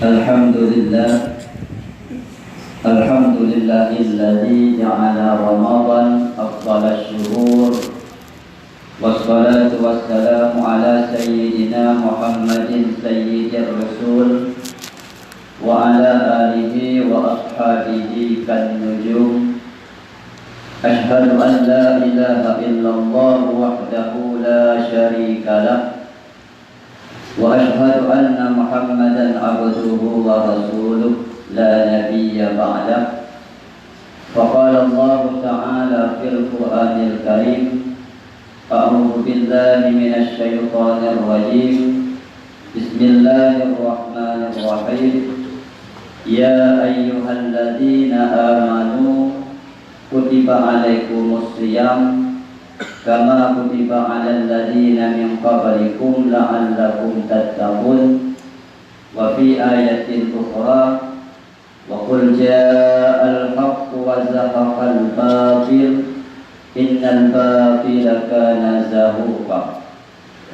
Alhamdulillah, alhamdulillahilladzi ja'ala Ramadan afdhalasy syuhur, wassalatu wassalamu ala sayyidina Muhammadin sayyidir rasul wa ala alihi wa ashabihi kan nujum. Ashhadu an la ilaha illallah wahdahu la syarika lah, wa ashhadu anna Muhammadan abduhu wa rasuluh la nabiyya ba'dah. Faqala Allah ta'ala fil Qur'anil Karim, a'udzu billahi minasy syaithanir rajim. Bismillahirrahmanirrahim. Ya ayyuhalladzina amanu kutiba alaikumus shiyam kama kutiba alal ladzina min qablikum la'allakum tattaqun. Wa fi ayatin ukhra wa qul ja'al haqqu wa zahaqal batil innal batila kana zahuqa.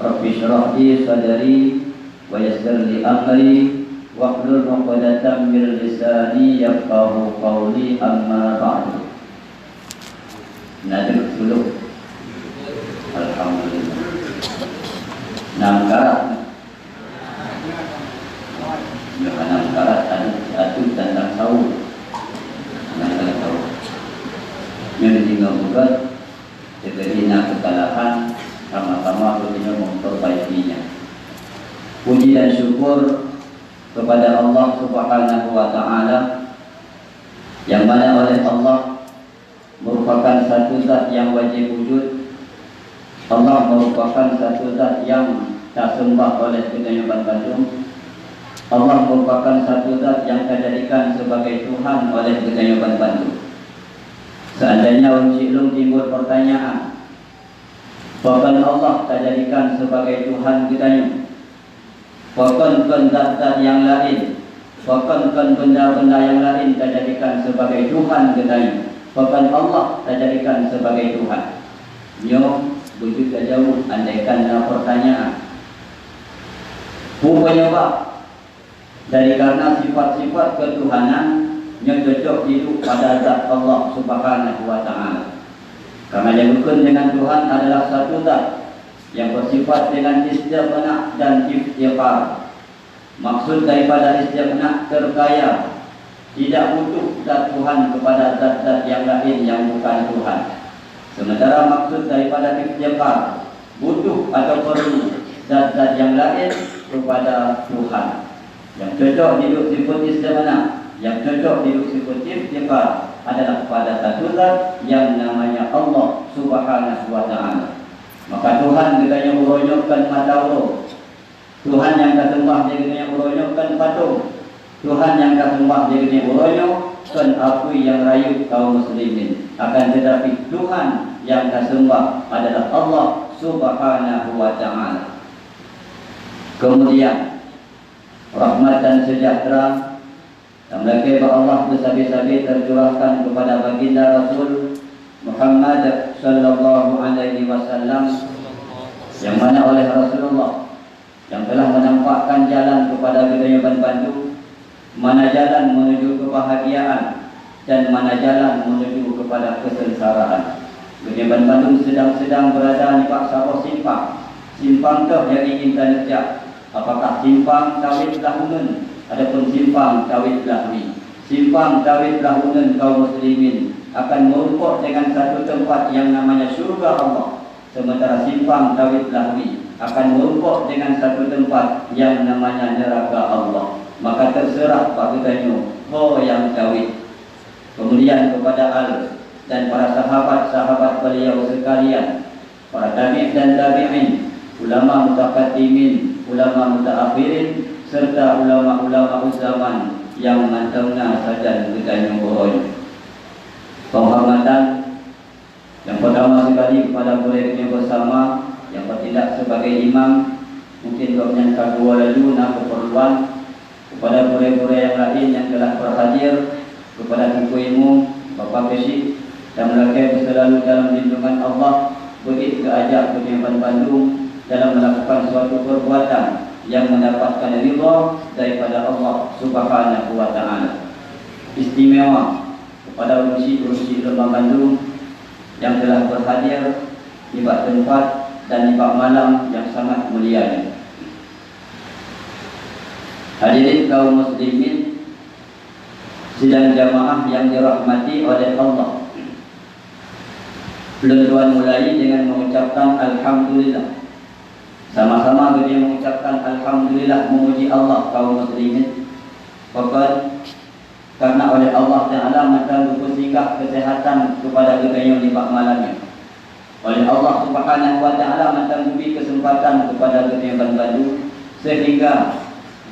Rabbi shrah li sadri wa yassir li amri wahlul 'uqdatam min lisani yafqahu qawli, amma ba'du. Nadir dulu. Alhamdulillah. 6 karat. Bukan 6 karat, satu tentang sahur. Tentang sahur. Yang tinggal bukan terjadinya kekalahan, sama-sama kita memperbaikinya. Puji dan syukur kepada Allah Subhanahu wa ta'ala, yang mana oleh Allah merupakan satu zat yang wajib wujud. Allah merupakan satu zat yang tak sembah oleh kegayaban bandung. Allah merupakan satu zat yang dijadikan sebagai Tuhan oleh kegayaban bandung. Seandainya Uncilung timbul pertanyaan, bahkan Allah dijadikan sebagai Tuhan kita, bahkan zat-zat yang lain, bahkan benda-benda yang lain dijadikan sebagai Tuhan kita, bahkan Allah dijadikan sebagai Tuhan. Nyom wujud jauh andaikan pertanyaan. Penyebab dari karena sifat-sifat ketuhanan yang cocok hidup pada zat Allah Subhanahu wa ta'ala. Karena yang rukun dengan Tuhan adalah satu zat yang bersifat dengan istighna dan iftiqar. Maksud daripada istighna terkaya, tidak butuh zat Tuhan kepada zat-zat yang lain yang bukan Tuhan. Sementara maksud daripada iftiqar, butuh atau perlu zat-zat yang lain kepada Tuhan. Yang cocok hidup sifat istighna, yang cocok hidup sifat iftiqar adalah pada satu zat yang namanya Allah Subhanahu wa ta'ala. Maka Tuhan katanya meronyokkan mataulo. Tuhan yang kasembah dia katanya meronyokkan patung. Tuhan yang kasembah dia katanya meronyokkan akui yang rayu kaum muslimin. Akan tetapi Tuhan yang kasembah adalah Allah Subhanahu wa ta'ala. Kemudian rahmat dan sejahtera dan berkah Allah bersabi-sabi tercurahkan kepada baginda Rasul Muhammad sallallahu alaihi wasallam, yang mana oleh Rasulullah yang telah menampakkan jalan kepada kegayaban bandung, mana jalan menuju kebahagiaan dan mana jalan menuju kepada kesengsaraan. Kegayaban bandung sedang berada di pak sawah simpang. Simpang tu yang ingin kita, apakah simpang Tawid Lahunan adapun simpang Tawid Lahwi. Simpang Tawid Lahunan kaum muslimin akan merumput dengan satu tempat yang namanya syurga Allah. Sementara simpang Tawid Lahwi akan merumput dengan satu tempat yang namanya neraka Allah. Maka terserah Pak Ketanyo, yang Tawid. Kemudian kepada Al dan para sahabat-sahabat beliau sekalian, para tabi' dan tabi'in, ulama mutaqaddimin, ulama mutaakhirin, serta ulama-ulama zaman yang mantengna saja Ketanyo Boroy. Penghormatan yang pertama sekali kepada muridnya bersama yang bertindak sebagai imam, mungkin doknya kedua lalu nak keperluan, kepada murid-murid yang lain yang telah berhadir, kepada Tuku Ilmu, Bapak Pesik, dan mereka selalu dalam lindungan Allah, begitu keajak kehidupan Bandung dalam melakukan suatu perbuatan yang mendapatkan ridha daripada Allah Subhanahu wa taala. Istimewa kepada urusi Lembah Bandung yang telah berhadir di tempat dan di malam yang sangat mulia ini. Hadirin kaum muslimin sidang jamaah yang dirahmati oleh Allah. Tuan mulai dengan mengucapkan alhamdulillah. Sama-sama kita mengucapkan alhamdulillah, memuji Allah kaum muslimin. Pokok karena oleh Allah Ta'ala maka bersinggah kesehatan kepada kita yang di malamnya. Oleh Allah Subhanahu wa Ta'ala maka memberi kesempatan kepada kita yang Bandung sehingga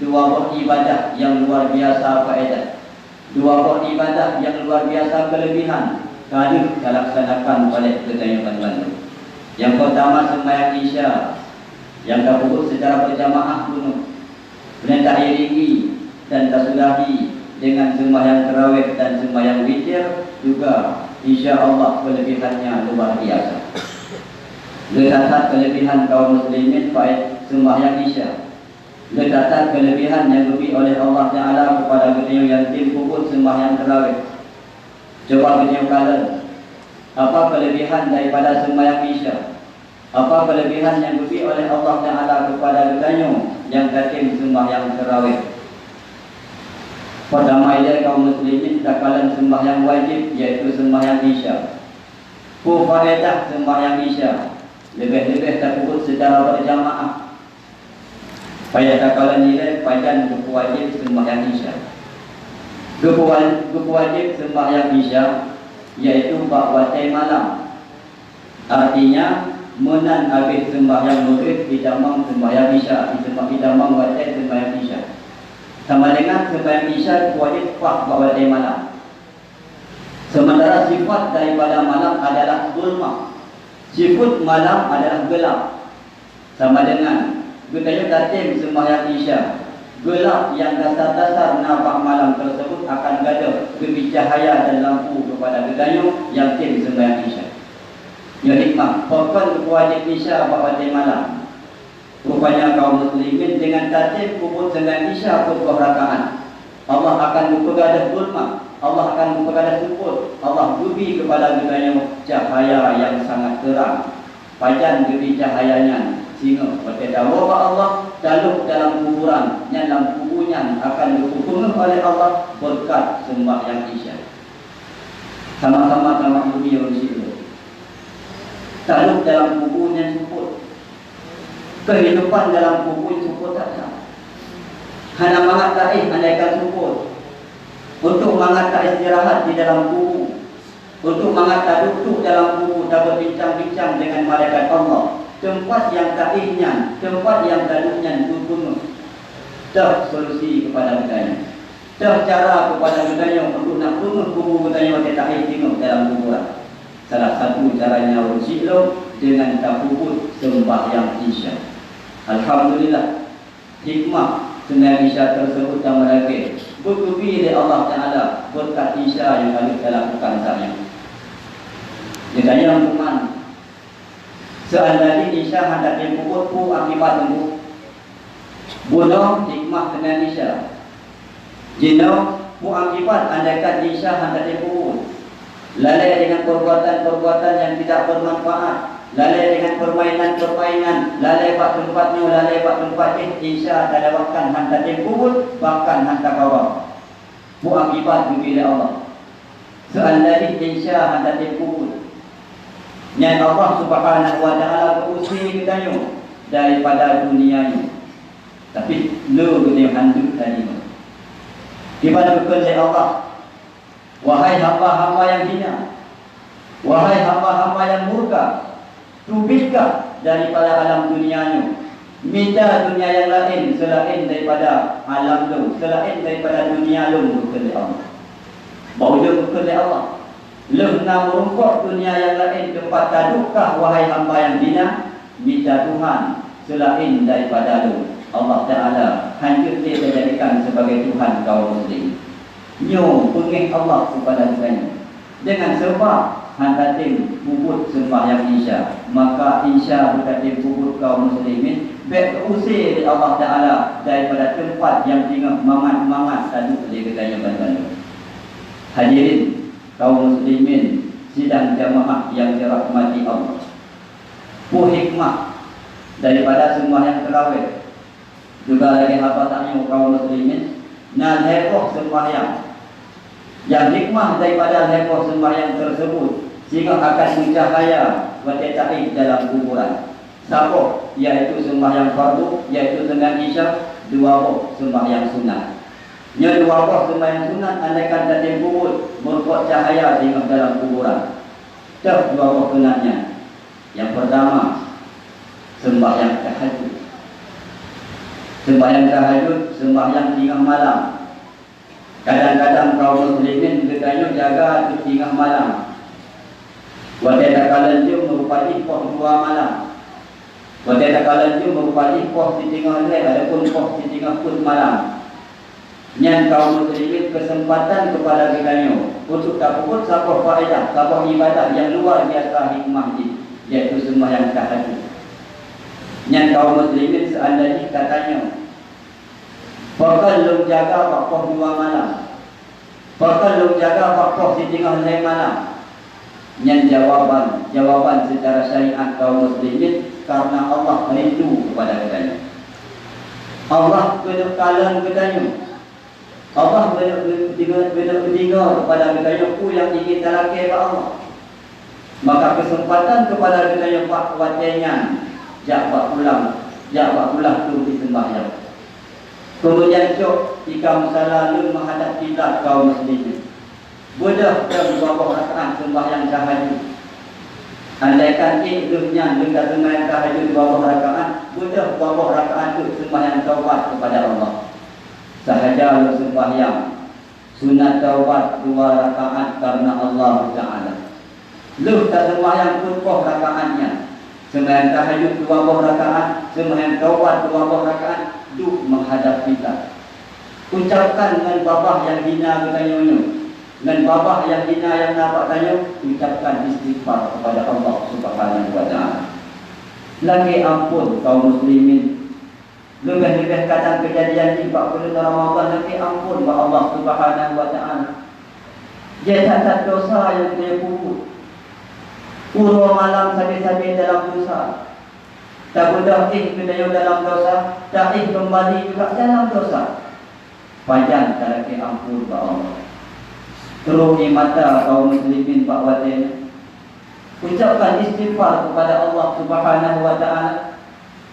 dua buah ibadah yang luar biasa faedah, dua buah ibadah yang luar biasa kelebihan tadi dilaksanakan oleh kita yang Bandung. Yang pertama sembahyang Isya yang kabut secara berjamaah penuh, kemudian tak iringi dan tersudahi dengan sembahyang tarawih dan sembahyang witir juga, insya Allah kelebihannya luar biasa. Ledakan kelebihan kaum muslimin baik sembahyang Isya, ledakan kelebihan yang diberi oleh Allah Taala kepada beliau yang timpukut sembahyang tarawih. Coba beliau kalian, apa kelebihan daripada sembahyang Isya? Apa kelebihan yang diberi oleh Allah Taala kepada beliau yang katim sembahyang tarawih? Pertama ia kaum muslimin takalan sembahyang wajib yaitu sembahyang Isya. Faedah sembahyang Isya lebih-lebih takut secara berjamaah. Payah takalan nilai pajan buku wajib sembahyang Isya. Buku wajib sembahyang Isya yaitu waktu malam. Artinya menan habis sembahyang maghrib idamang sembahyang Isya, idamang waktu sembahyang Isya. Sama dengan sembahyang Isya wajib waktu malam. Sementara sifat daripada malam adalah zulmah. Sifat malam adalah gelap. Sama dengan kita tertim sembahyang Isya, gelap yang dasar-dasar nampak malam tersebut akan gaduh kebi cahaya dan lampu kepada gedayu yang tim sembahyang Isya. Ya hikmah, pokok wajib Isya waktu malam. Rupanya kaum muslimin dengan tertib kubur sembahyang Isya pukul rakaat, Allah akan mempergadah zulmah, Allah akan mempergadah semput, Allah beri kepada gedayu cahaya yang sangat terang. Pajan beri cahayanya sehingga berkata bahwa Allah dalam kuburan yang dalam kuburnya akan dihukum oleh Allah berkat sembahyang Isya. Sama-sama sama bumi yang disitu. Dalam kuburnya semput. Kehidupan dalam kubur semput tak ada. Hanya mengatai andaikan semput. Untuk mengatai istirahat di dalam kubur, untuk mengatai duduk dalam kubur dan berbincang-bincang dengan malaikat Allah. Tempat yang tak inyan, tempat yang dalunya duduk. Dah solusi kepada bedanya. Dah cara kepada bedanya untuk nak bunuh kubur bedanya kita tengok dalam kuburan. Salah satu caranya usilu dengan takubut sembahyang Isya. Alhamdulillah, hikmah sembahyang Isya tersebut yang mereka berkubi oleh Allah Taala berkat Isya yang kami lakukan sahaja. Bedanya teman. Seandainya Isya hendak dipukul akibat tembuk bunuh hikmah dengan Isya. Jino akibat andaikan Isya hendak dipukul lalai dengan perbuatan-perbuatan yang tidak bermanfaat, lalai dengan permainan-permainan, lalai pak tempatnya, lalai pak tempatnya, Isya tak lewatkan hendak dipukul bahkan hendak kawal. Akibat bila Allah. Seandainya Isya hendak dipukul yang Allah Subhanahu wa Ta'ala berusir kita daripada dunianya. Tapi lu kena handuk tadi. Dibantukan oleh Allah. Wahai hamba-hamba yang hina, wahai hamba-hamba yang murka, tubikah daripada alam dunianya. Minta dunia yang lain selain daripada alam lu, selain daripada dunia lu bukan oleh Allah. Bau dia bukan oleh Allah. Lehna merumput dunia yang lain tempat tadukkah wahai hamba yang hina, minta Tuhan selain daripada lu. Allah Ta'ala hancur dia dijadikan sebagai Tuhan kaum muslim. Nyo pengih Allah kepada Tuhan dengan sebab hantatim puput sembahyang Isya, maka Isya berkatim puput kaum muslimin baik usir Allah Ta'ala daripada tempat yang tinggal mamat-mamat taduk di kedaya bantuan. Hadirin kaum muslimin sidang jamaah yang dirahmati Allah, pu hikmah daripada sembahyang tarawih juga lagi apa tanya kaum muslimin nan heboh sembahyang. Yang hikmah daripada heboh sembahyang tersebut sehingga akan mencahaya watetai dalam kuburan. Satu yaitu sembahyang fardu, yaitu dengan Isya, dua sembahyang sunat. Yang dua sembahyang sunat andaikan tadi kubur berbuat cahaya sehingga dalam kuburan. Dah dua kenanya. Yang pertama sembahyang tahajud. Sembahyang tahajud, sembahyang tengah malam. Kadang-kadang kaum muslimin bertanya jaga di tengah malam. Wadai kalian jum merupakan poh 2 malam. Wadai kalian jum merupakan poh di tengah hari adapun poh di tengah pun malam. Yang kaum muslimin kesempatan kepada kita untuk dapat satu faedah, satu ibadah yang luar biasa hikmah ini, yaitu sembahyang tahajud. Yang kaum muslimin seandainya katanya bakal lu jaga waktu 2 malam, bakal lu jaga waktu di tengah hari malam. Yang jawaban secara syariat kaum muslimin karena Allah rindu kepada kita. Allah berkalan kita. Allah bertiga kepada kita ku yang ingin talaki Allah. Maka kesempatan kepada kita yang pak watenya jawab pulang tu di sembahyang. Kemudian cok jika selalu menghadap kiblat kaum muslimin. Budak dan beberapa rakaat sembahyang tahajud. Andaikan ikhlunya dengan sembahyang tahajud beberapa rakaat, budak beberapa rakaat itu sembahyang taubat kepada Allah. Sahaja lu sembahyang sunat taubat 2 rakaat karena Allah Ta'ala. Lu tak sembahyang pun poh rakaatnya. Sembahyang tahajud 2 rakaat, sembahyang taubat 2 rakaat, duk menghadap kita. Ucapkan dengan babah yang hina bertanya-tanya. Dan babah yang hina yang nampak tanya, ucapkan istighfar kepada Allah Subhanahu wa Ta'ala. Lagi ampun kaum muslimin. Lebih-lebih kadang kejadian di 40 Ramadan, lagi ampun kepada Allah Subhanahu wa Ta'ala. Dia tak dosa yang dia puput. Pura malam sabi-sabi dalam dosa. Tak mudah kedaya dalam dosa, tak kembali juga dalam dosa. Panjang tak lagi ampun kepada Allah. Keruhi mata kaum muslimin Pak Wadin. Ucapkan istighfar kepada Allah Subhanahu wa Ta'ala.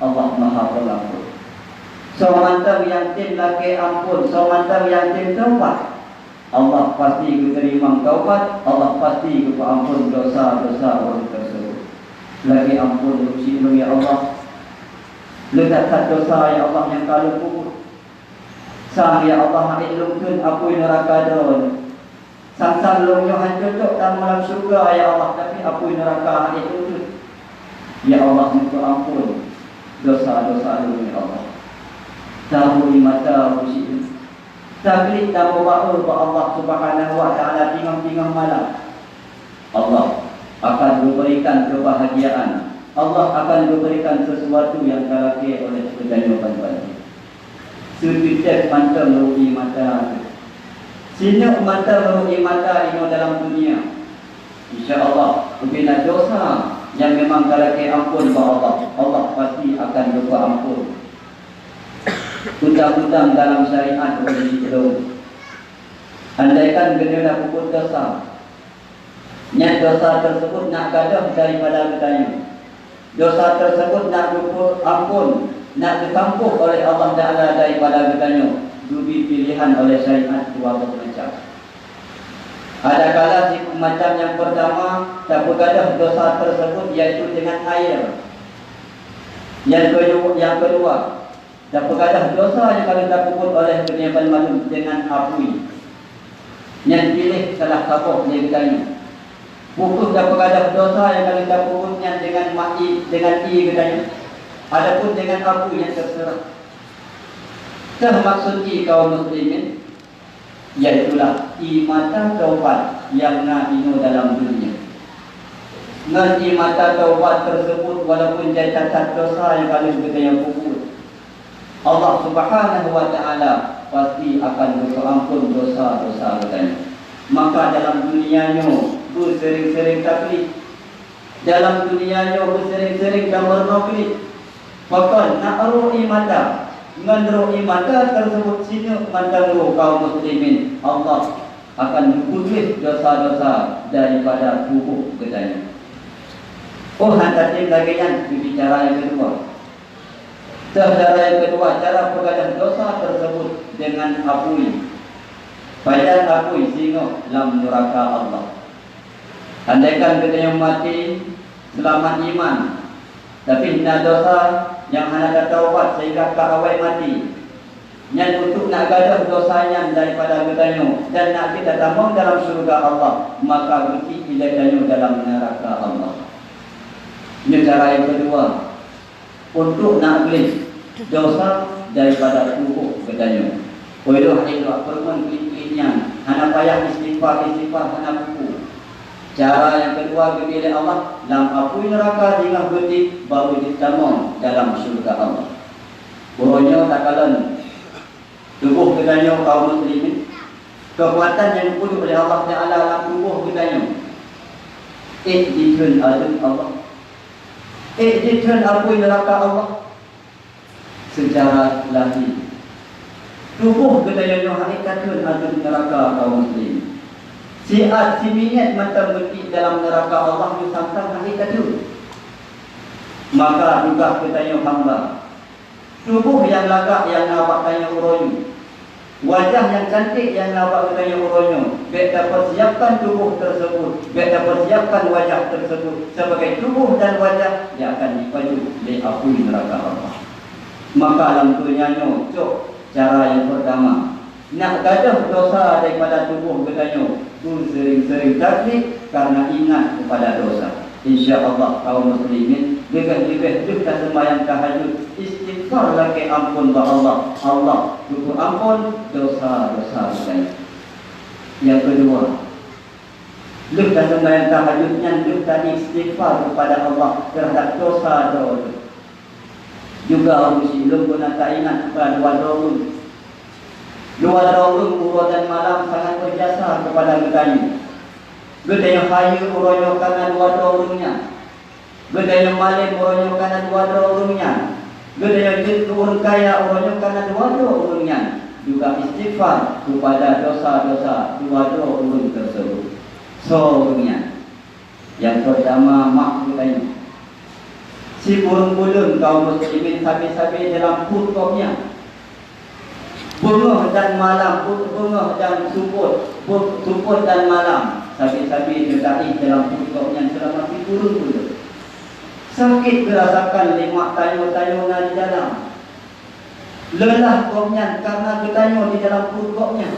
Allah Maha Pengampun. Semantar yang tim lagi ampun, semantar yang tim taubat. Allah pasti diterima taubat, Allah pasti ampun dosa-dosa orang tersebut. Lagi ampun uji ya Allah. Letakkan dosa ya Allah yang kalau puput. Sang ya Allah ilumkan apui neraka don. Sang longyo hancur dan malam surga ya Allah, tapi apui neraka itu. Ya Allah minta ampun dosa-dosa ya Allah. Tahu mata uji. Taklik tahu ba'ul Allah Subhanahu wa Ta'ala tinggal malam. Allah akan memberikan kebahagiaan. Allah akan memberikan sesuatu yang kalaki oleh kedaya bantuan. Sekitar mata merugi mata. Sini mata merugi mata ini dalam dunia. InsyaAllah bila dosa yang memang kalaki ampun kepada Allah, Allah pasti akan lupa ampun. Undang-undang dalam syariat boleh diperlukan. Andaikan kena puput dosa, niat dosa tersebut nak gadah daripada katanya. Dosa tersebut nak puput ampun, nak ditampuh oleh Allah Ta'ala daripada katanya. Dubi pilihan oleh syariat 2 macam. Ada kala macam yang pertama tak bergadah dosa tersebut iaitu dengan air. Yang kedua dan perkataan dosa yang kalau dilakukan oleh penyebab maklum dengan api. Yang pilih salah satu dia katanya. Putus dan perkataan dosa yang kalau dilakukan dengan mati, dengan katanya. Adapun dengan api yang terserah. Termaksud kaum muslimin, iaitulah mata taubat yang nak ino dalam dunia. Nanti mata taubat tersebut walaupun dia cacat dosa yang kalau kita yang puput, Allah Subhanahu wa ta'ala pasti akan berampun dosa-dosa kita. Maka dalam dunianya bersering-sering taklid, dalam dunianya bersering-sering gambar taklid. Bahkan nak ru'i mata, menru'i mata tersebut sini mandang kaum muslimin, Allah akan putih dosa-dosa daripada tubuh kita. Oh, hantatim lagi yang bicara yang kedua. Cara yang kedua, cara pengadaan dosa tersebut dengan apui. Badan apui sehingga dalam neraka Allah. Andaikan kita yang mati selamat iman, tapi hina dosa yang hendak taubat sehingga kawai mati. Yang untuk nak gadah dosanya daripada katanya dan nak kita tambah dalam surga Allah, maka bukti iladannya dalam neraka Allah. Ini cara yang kedua untuk nak beli dosa daripada tubuh katanya. Wailah ilah permen klik-kliknya, hana payah istighfar hana buku. Cara yang kedua kepada Allah dalam api neraka hingga bukti baru ditambah dalam surga Allah. Buranya tak kalah tubuh katanya kaum muslimin, kekuatan yang dipujuk oleh Allah Ta'ala dalam tubuh katanya. Dikun adun Allah, dikun api neraka Allah secara lahir. Tubuh katanya hakikatun adun neraka kaum muslimin. Siat si minyak mata beti dalam neraka Allah disangka hakikat itu. Maka juga katanya hamba, tubuh yang lagak yang nampak katanya uronya, wajah yang cantik yang nampak katanya uronya, beta persiapkan tubuh tersebut, beta persiapkan wajah tersebut sebagai tubuh dan wajah yang akan dipaju di api neraka Allah. Maka dalam dunia cok cara yang pertama nak gadah dosa daripada tubuh katanya, tu sering-sering taklid karena ingat kepada dosa. InsyaAllah kaum muslimin lebih-lebih kita sembahyang tahajud, istighfar lagi ampun ba Allah. Allah cukup ampun dosa-dosa kita. Yang kedua, kita sembahyang tahajudnya kita istighfar kepada Allah terhadap dosa-dosa. Juga muslim guna tak ingat kepada dua dorun. Dua dorun urut dan malam sangat berjasa kepada kita. Kita yang kaya urutnya karena dua dorunnya. Kita yang malim urutnya karena dua dorunnya. Kita yang orang kaya urutnya karena dua dorunnya. Juga istighfar kepada dosa-dosa dua dorun tersebut. Soalnya yang pertama mak kita ini. Si burung-burung kaum muslimin sabi-sabi dalam kutubnya. Bunga dan malam, bunga dan suput dan malam. Sabi-sabi dudai dalam kutubnya selama si burung-burung. Sakit dirasakan lemak tayo-tayo di dalam. Lelah kopnya karena ketanya di dalam kutubnya.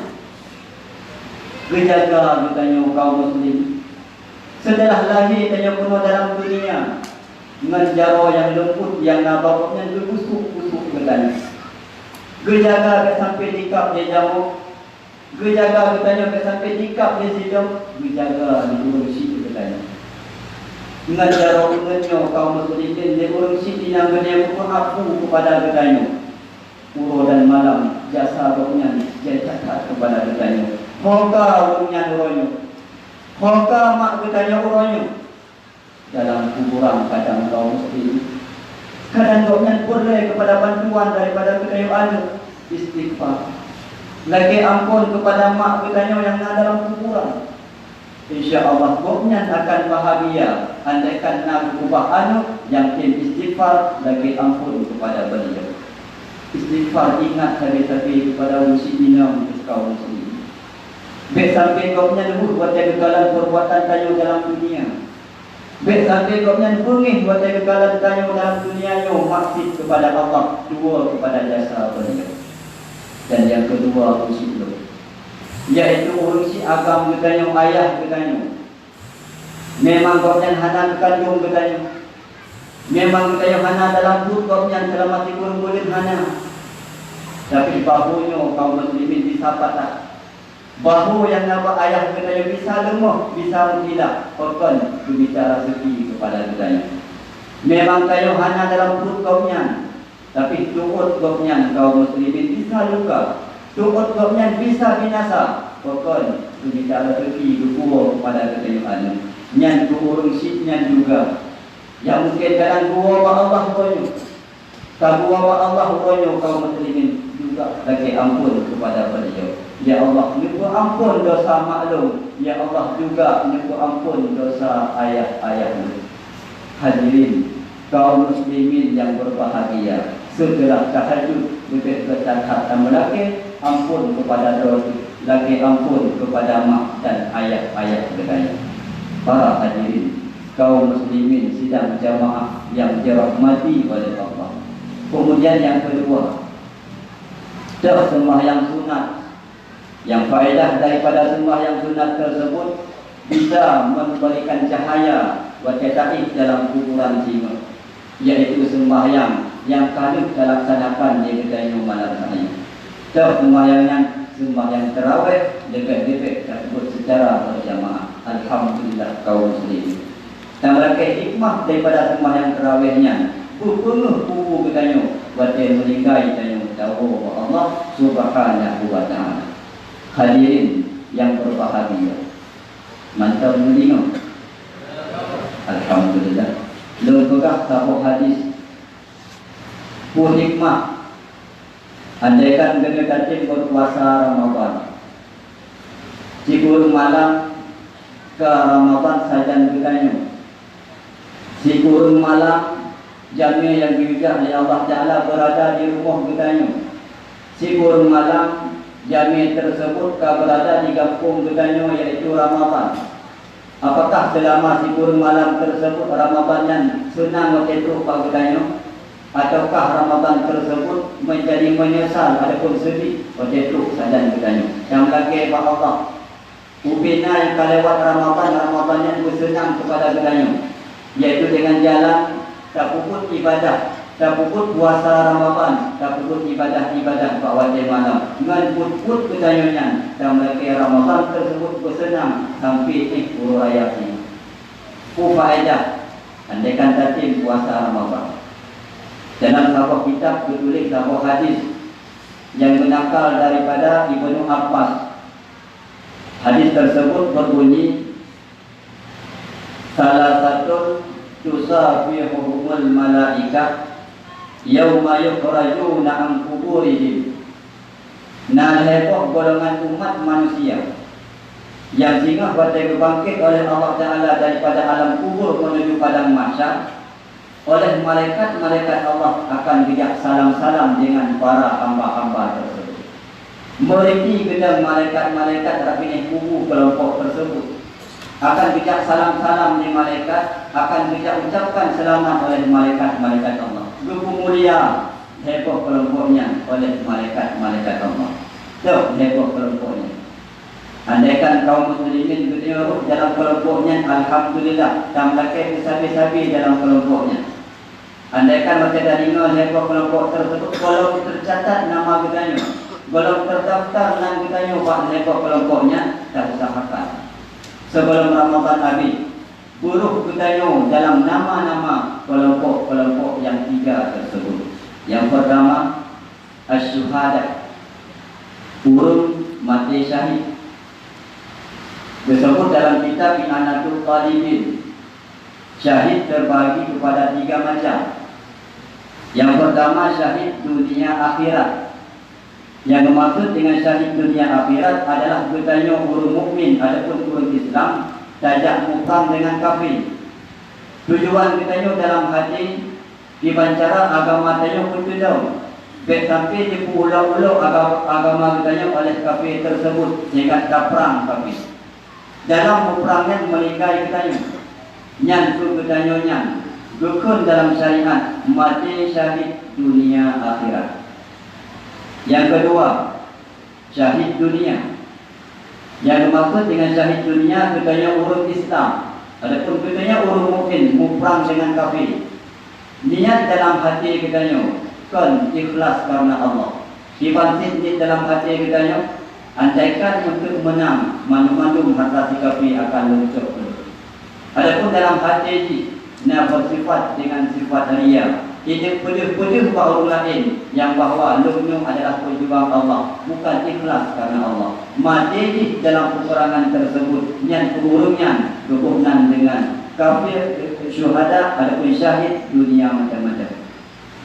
Kejaga ketanya kaum muslim. Setelah lahir tanya penuh dalam dunia. Dengan jaro yang lembut yang nabaknya busuk-busuk katanya. Gejaga sampai dikap dia jamu. Gejaga katanya sampai dikap dia sidang. Gejaga di urung situ katanya. Dengan jaro ungennya kaum muslimin di urung situ yang dia mengaku kepada katanya. Uro dan malam jasa rohnya dia catat kepada katanya. Hoka urungnya uronya. Hoka mak katanya uronya. Dalam kuburan kadang kaum muslim kadang doanya boleh kepada bantuan daripada kedayaan istighfar lagi ampun kepada mak katanya yang ada dalam kuburan. InsyaAllah doanya akan bahagia andaikan nak ubah anu yang istighfar lagi ampun kepada beliau. Istighfar ingat habis-habis kepada muslimin kaum muslim. Baik sampai doanya dulu buat kegagalan perbuatan tayo dalam dunia. Baik sampai kopnya bungih buat kegagalan tanya dalam dunia yang maksud kepada Allah, dua kepada jasa beliau. Dan yang kedua urusi itu, yaitu urusi agam katanya ayah katanya. Memang kopnya hana kandung katanya. Memang katanya hana dalam perut kopnya selama tikur bulan hana. Tapi bahunya kaum muslimin disapa tak. Bahu yang nama ayah katanya bisa lemah, bisa menghilang. Bahkan berbicara segi kepada kita. Memang kayu hanya dalam perut kaumnya, tapi turut kaumnya kaum muslimin bisa luka, turut kaumnya bisa binasa. Pokok bicara pergi bergua kepada ketujuan. Nyan kurung sitnya juga. Yang mungkin dalam gua Allah konyo. Kabua Allah konyo kaum muslimin juga lagi ampun kepada beliau. Ya Allah, nyuruh ampun dosa maklum. Ya Allah juga nyuruh ampun dosa ayah-ayahmu. Hadirin kaum muslimin yang berbahagia, setelah tahajud betul bercakap dan melaki ampun kepada dosa, lagi ampun kepada mak dan ayah-ayah kita. Para hadirin kaum muslimin sidang jamaah yang dirahmati oleh Allah. Kemudian yang kedua, sembahyang sunat. Yang faedah daripada sembahyang sunat tersebut bisa memberikan cahaya buat taib dalam kuburan jiwa, yaitu sembahyang yang kadang dilaksanakan di kedai malam hari. Sembahyang tarawih dengan dipek tersebut secara berjamaah. Alhamdulillah kaum muslimin. Dan mereka hikmah daripada sembahyang tarawihnya penuh kubu kedanyo buat dia meninggai danyo tahu Allah Subhanahu wa taala. Hadirin yang berbahagia, mantap mendengar. Alhamdulillah. Lengkap tahu hadis pun hikmah. Andaikan genekatin berpuasa Ramadan, sikur malam ke Ramadan saja bertanya. Sikur malam jami yang diujar oleh Allah Ta'ala berada di rumah bertanya. Sikur malam jami tersebut berada di kampung bertanya, yaitu Ramadan. Apakah selama sikur malam tersebut Ramadan senang waktu itu Pak bertanya? Ataukah Ramadan tersebut menjadi menyesal ataupun sedih waktu itu saja bertanya. Yang lagi Pak Allah ubina yang kelewat Ramadan yang bersenang kepada bertanya, yaitu dengan jalan tak puput ibadah, tak puput puasa Ramadan, tak puput ibadah-ibadah Pak wajib malam dengan put-put bertanya. Dan lagi Ramadan tersebut bersenang sampai uraya ini faedah. Andaikan tadi puasa Ramadan. Dalam sebuah kitab ditulis sebuah hadis yang menakal daripada Ibnu Abbas. Hadis tersebut berbunyi, salah satu tusafihuhumul malaika yauma yukhrajuna an kuburihim. Nalhepoh golongan umat manusia yang singgah pada bangkit oleh Allah Ta'ala daripada alam kubur menuju padang mahsyar. Oleh malaikat-malaikat Allah akan bijak salam-salam dengan para hamba-hamba tersebut. Mereka gedang malaikat-malaikat rapini kubu kelompok tersebut akan bijak salam-salam di malaikat, akan bijak ucapkan selamat oleh malaikat-malaikat Allah. Lugu mulia heboh kelompoknya oleh malaikat-malaikat Allah. Tuh heboh kelompoknya. Andaikan kaum muslimin berdiri dalam kelompoknya, alhamdulillah, dan mereka sabi-sabi dalam kelompoknya. Andaikan mereka dah dengar heboh kelompok tersebut, kalau tercatat nama kitanya, kalau terdaftar nama kitanya Pak heboh kelompoknya, tak usahakan sebelum Ramadan habis buruh kitanya dalam nama-nama kelompok-kelompok yang tiga tersebut. Yang pertama, Asyuhada, urun mati syahid, disebut dalam kitab I'anatul Talibin. Syahid terbagi kepada tiga macam. Yang pertama, syahid dunia akhirat. Yang dimaksud dengan syahid dunia akhirat adalah bertanya urun mukmin ataupun urun Islam tajak mukam dengan kafir. Tujuan bertanya dalam hati dibancara agama tanya pun tahu. Sampai di pulau-pulau agama bertanya oleh kafir tersebut sehingga tak perang kafir. Dalam perangnya melingkai bertanya. Nyan tu bertanya nyan. Dukun dalam syariat mati syahid dunia akhirat. Yang kedua, syahid dunia. Yang dimaksud dengan syahid dunia bertanya urut Islam. Adapun bertanya urut mukmin, muprang dengan kafir. Niat dalam hati bertanya kan ikhlas karena Allah. Dibansit di dalam hati bertanya andaikan untuk menang, mandu-mandu harta si kafir akan luntur. Adapun dalam hati Nah bersifat dengan sifat ria. Ini pedih-pedih orang lain yang bahawa lumnya adalah perjuangan Allah, bukan ikhlas karena Allah. Mati dalam peperangan tersebut yang keurungan berhubungan dengan kafir, syuhada, adapun syahid dunia macam-macam.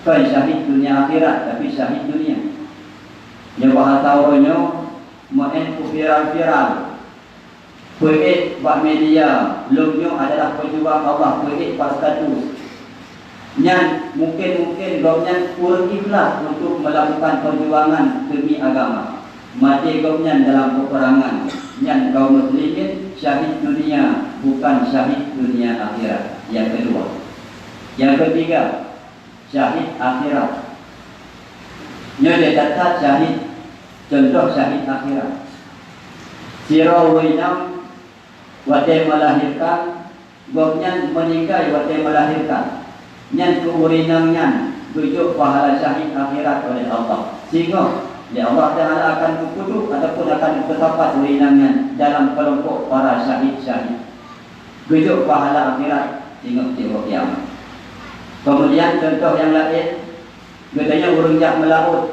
Bukan syahid dunia akhirat, tapi syahid dunia. Yang bahasa orangnya main viral-viral. Perik buat media, lumnya adalah perjuangan Allah, perik buat status. Yang mungkin gomnya kurang ikhlas untuk melakukan perjuangan demi agama. Mati gomnya dalam peperangan. Yang kaum muslimin syahid dunia, bukan syahid dunia akhirat. Yang kedua. Yang ketiga, syahid akhirat. Ini dia kata syahid. Contoh syahid akhirat. Sirawinam watai melahirkan, gomnya meninggal watai melahirkan. Yang keurinannya tujuh pahala syahid akhirat oleh Allah. Sehingga Allah Ta'ala akan kukuduk ataupun akan terdapat urinannya dalam kelompok para syahid-syahid. Tujuh pahala akhirat sehingga tiba kiamat. Kemudian contoh yang lain, katanya burung jak melaut.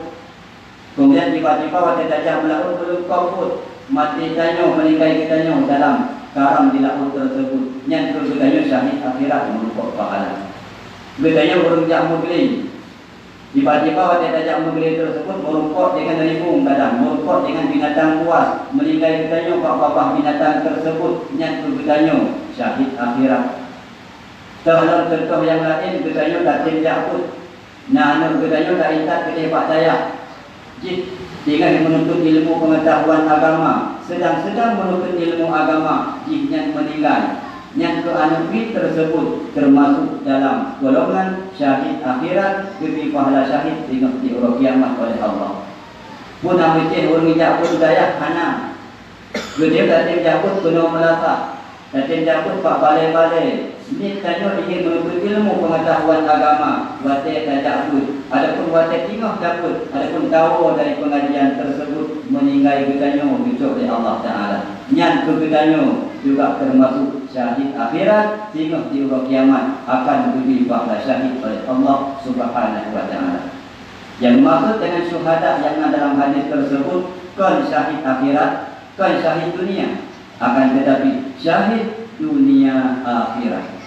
Kemudian tiba-tiba waktu jak melaut belum komput, mati tanya meninggal kitanya dalam karam di laut tersebut. Yang katanya syahid akhirat merupakan pahala. Katanya burung jak mugli. Tiba-tiba waktu jak mugli tersebut merumput dengan rimbung kadang, merumput dengan binatang buas, meninggal katanya bapa-bapa binatang tersebut. Yang katanya syahid akhirat. Dalam contoh yang lain, katanya datin jakut. Nah, katanya tak ingat kedepak daya. Dengan menuntut ilmu pengetahuan agama, sedang menuntut ilmu agama, jihnya meninggal. Yang keanugih tersebut termasuk dalam golongan syahid akhirat, demi pahala syahid dengan di hari kiamat oleh Allah. Pun amicin orang jakut daya hana. Dia datin jakut kena melata. Datin jakut pak balai-balai. Ini tanya ingin menuntut ilmu pengetahuan agama. Watak dan jakut. Adapun watak tinggal jakut. Adapun tahu dari pengajian tersebut meninggal bertanya besok oleh Allah Ta'ala. Yang bertanya juga termasuk syahid akhirat. Sehingga di hari kiamat akan diberi pahala syahid oleh Allah Subhanahu Wa Ta'ala. Yang maksud dengan syuhada yang ada dalam hadis tersebut, kan syahid akhirat, kan syahid dunia. Akan tetapi syahid dunia akhirat.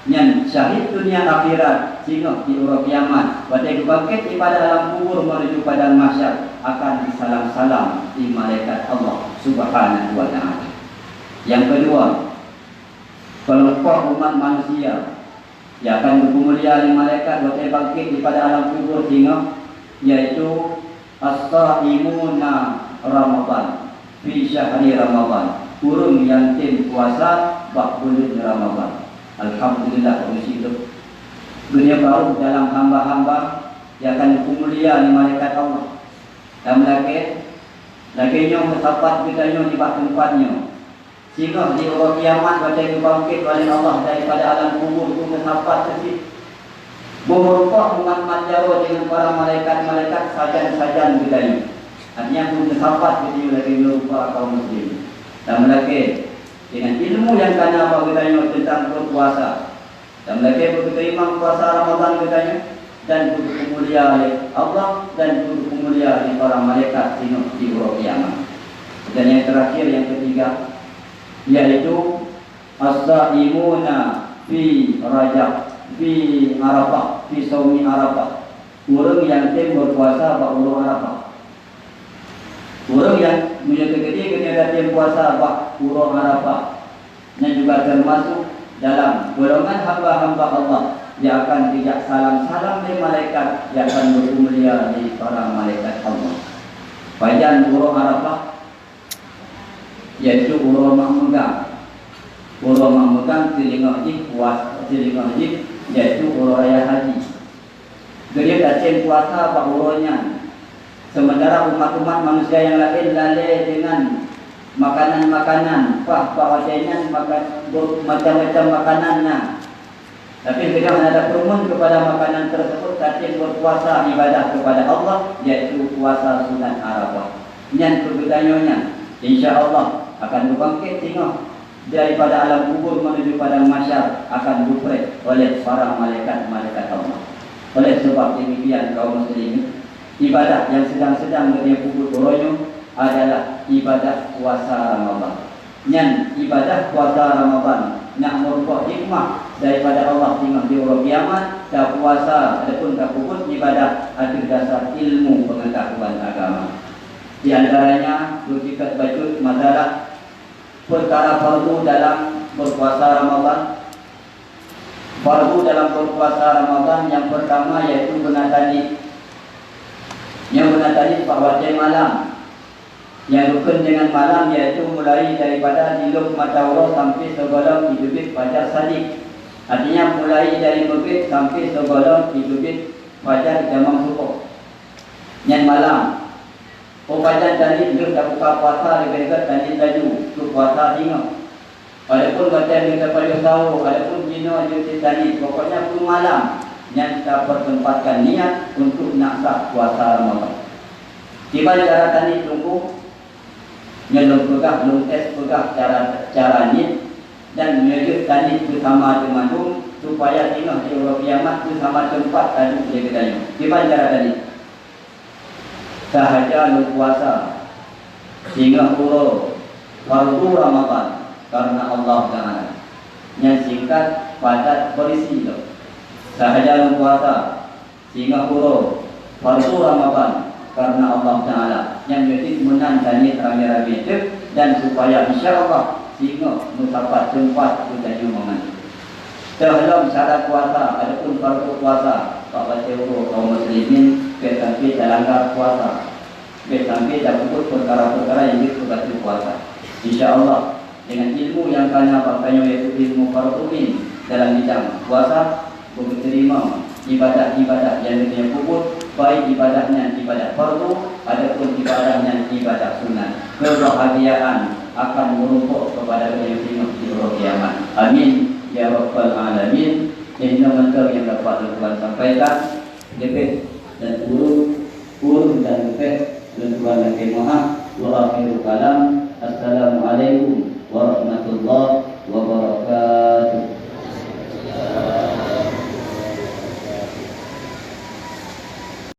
Yang syahid dunia akhirat sehingga di hari kiamat pada bangkit pada alam kubur menuju padang mahsyar akan disalam-salam di malaikat Allah Subhanahu Wa Ta'ala. Yang kedua, kelompok umat manusia yang akan bermulia di malaikat pada bangkit pada alam kubur sehingga, yaitu as-saimuna Ramadan fi syahri Ramadan, kurun yang tim puasa bak bulan Ramadan. Alhamdulillah kondisi itu dunia baru dalam hamba-hamba yang akan mulia di malaikat Allah. Dan laginya mendapat kitanya di tempatnya. Sehingga di hari kiamat pada dibangkit oleh Allah daripada alam kubur itu mendapat sesi. Berupa umat jauh dengan para malaikat-malaikat sajan-sajan kitanya. Artinya pun mendapat kitanya lagi berupa kaum muslim. Dan dengan ilmu yang kena apa katanya tentang berpuasa. Dan mereka berterima puasa Ramadan katanya, dan duduk mulia oleh Allah dan duduk mulia oleh para malaikat di hari kiamat. Dan yang terakhir, yang ketiga, yaitu as-saimuna fi Rajab, fi Arafah, fi Saumi Arafah. Orang yang berpuasa pada bulan Arafah. Orang yang menjaga ketika dia puasa pada bulan Arafah, dan juga termasuk dalam golongan hamba-hamba Allah yang akan dijak salam-salam dari malaikat yang akan bermulia di para malaikat Allah. Panjang bulan Arafah, yaitu bulan Mahmudah. Bulan Mahmudah telinga haji, yaitu bulan raya haji. Dia tak puasa pada bulannya. Sementara umat-umat manusia yang lain lalai dengan makanan-makanan, bahwasanya macam-macam makanannya. Tapi kita ada perumun kepada makanan tersebut, tapi berpuasa ibadah kepada Allah, yaitu puasa sunat Arafah. Yang kebetulannya, insya Allah akan berbangkit sehingga daripada alam kubur menuju padang mahsyar akan dipret oleh para malaikat-malaikat Allah. Oleh sebab demikian kaum muslimin, ibadah yang sedang-sedang dunia kubur koronyo adalah ibadah puasa Ramadan. Yang ibadah puasa Ramadan nak merupakan hikmah daripada Allah tinggal di hari kiamat. Dan puasa adapun tak kubur ibadah atas dasar ilmu pengetahuan agama. Di antaranya kita baca masalah perkara fardu dalam berpuasa Ramadan. Fardu dalam berpuasa Ramadan yang pertama yaitu benatani. Yang benatani bahawa malam. Yang rukun dengan malam yaitu mulai daripada diluk mata Allah sampai sebelum diterbit fajar sadiq. Artinya mulai dari maghrib sampai sebelum diterbit fajar jam subuh. Yang malam. Fajar tadi dia dah buka puasa dekat tadi taju tu puasa tengok. Adapun baca kita pada tahu, adapun jino jadi tadi pokoknya pun malam yang kita pertempatkan niat untuk nak sah puasa Ramadan. Tiba cara tadi tunggu nyelum pegah, belum tes pegah cara niat dan menuju tadi bersama dengan supaya tengok di hari kiamat bersama tempat tadi dia katanya. Tiba cara tadi sahaja lu puasa sehingga pura fardu Ramadan karena Allah Taala. Yang singkat padat berisi itu. Sahaja lu puasa sehingga pura fardu Ramadan karena Allah Taala. Yang jadi menandani rame-rame itu dan supaya insya-Allah sehingga mendapat tempat kita mengenai. Sebelum syarat puasa adapun fardu puasa Pak Bacauro kaum muslimin sampai langgar puasa sampai dah pukul perkara-perkara yang disebabkan puasa. InsyaAllah dengan ilmu yang kanya pakainya yaitu ilmu farduin dalam bidang puasa boleh terima ibadah-ibadah yang dia pukul, baik ibadahnya ibadah fardu adapun ibadahnya ibadah sunat. Kebahagiaan akan merumpuk kepada yang terima di hari kiamat. Amin ya rabbal alamin. Ini mentor yang dapat Tuhan sampaikan lebih dan urun dan lebih dan Tuhan yang maha wa akhiru kalam. Assalamualaikum